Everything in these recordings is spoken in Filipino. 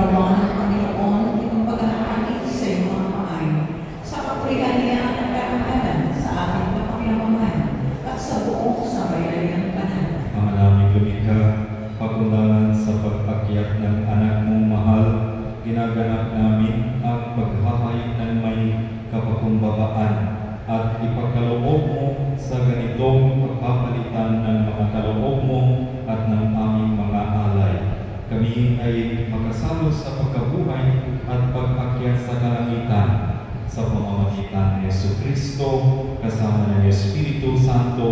Ginawa ng Panginoon itong paghahari sa iyong mga kamay. Sa kapurihan niya ang nagkakahalan sa ating kapakinabangan at sa buong sambayanan ng kanan. Ama naming lumikha, pagundangan sa pag-akyat ng anak mong mahal, ginaganap namin ang paghahayag ng may kapakumbabaan at ipagkaloob mo sa ganitong pagpapalitan ng mga kaloob mo at ng aming mga alay. Kami ay makasalo sa pagkabuhay at pag-akyat sa kalangitan sa pamamagitan ni Jesucristo kasama ng Espiritu Santo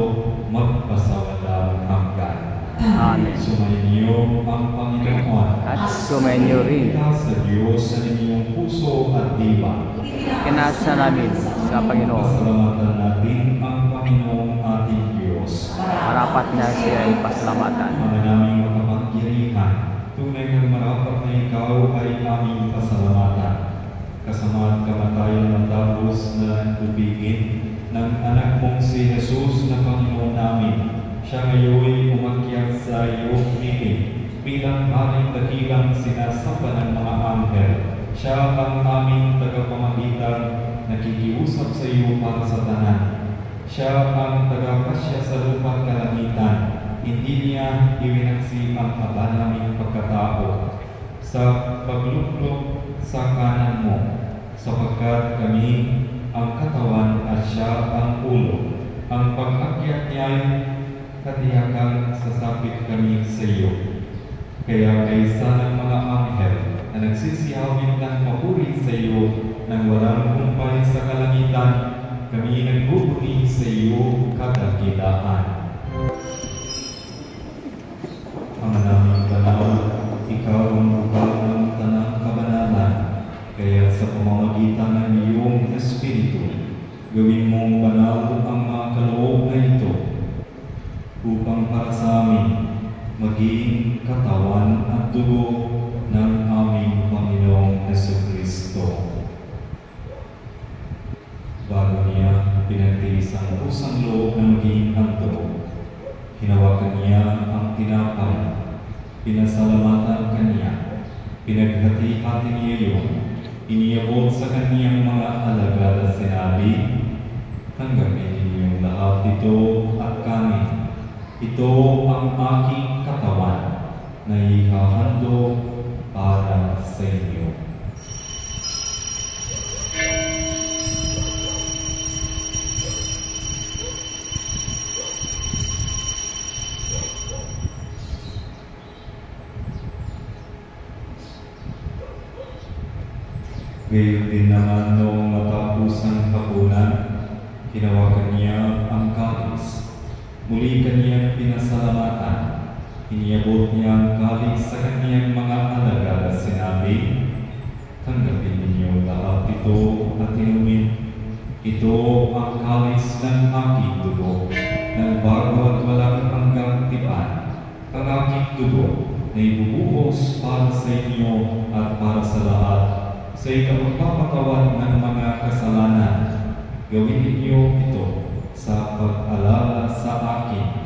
magpasawalang hanggan. Amen. Sumainyo ang Panginoon At sumainyo rin. sa Diyos sa inyong puso at diwa. Kinasa namin sa Panginoon. Pasalamatan natin ang Panginoong ating Diyos. Marapat na siya ay pasalamatan. Mga naming makapangyarihan, tunay ng marapat na ikaw ay aming pasalamatan. Kasama at kamatayan matapos na ibigin ng anak mong si Jesus na Panginoon namin. Siya ngayon umakyat sa iyong piling bilang haring dakilang sinasamba ng mga anghel. Siya ang aming tagapamagitan, nakikiusap sa iyo para sa tanan. Siya ang tagapasya sa lupa't kalangitan. Hindi niya iwinaksi ang aba naming pagkatao sa pagluklok sa kanan mo, sapagkat kami ang katawan at siya ang ulo. Ang pag-akyat niya ay katiyakan sasapit kami sa iyo. Kaya kaysa ng mga anghel na nagsisiyawin ng papuri sa iyo nang walang kumpay sa kalangitan, kami nagbubuni sa iyo kadakilaan. Ang naming banal, ikaw ang bukal ng tanang kabanalan, kaya sa pamamagitan ng iyong Espiritu, gawin mong banal ang mga kaloob na ito, upang para sa amin maging katawan at dugo ng aming Panginoong Jesucristo. Bago niya pinagtiis ang pusang loob na maging handog, hinawakan niya ang tinapay, pinasalamatan kanya, pinaghati-hati niya yun, iniabot sa kanyang mga alagad at sinabi, tanggapin ninyong lahat ito at kanin. Ito ang aking katawan na ihahandog para sa inyo. Gayon din naman noong matapos ang hapunan, hinawakan niya ang kalis. Muli kaniyang pinasalamatan. Iniabot niya ang kalis sa kaniyang mga alagad at sinabi, tanggapin ninyo lahat ito at inumin. Ito ang kalis ng aking dugo, ng bago at walang hanggang tipan. Ang aking dugo na ibubuhos para sa inyo at para sa lahat, sa ikapagpapatawad ng mga kasalanan. Gawin ninyo ito sa pag-alala sa akin.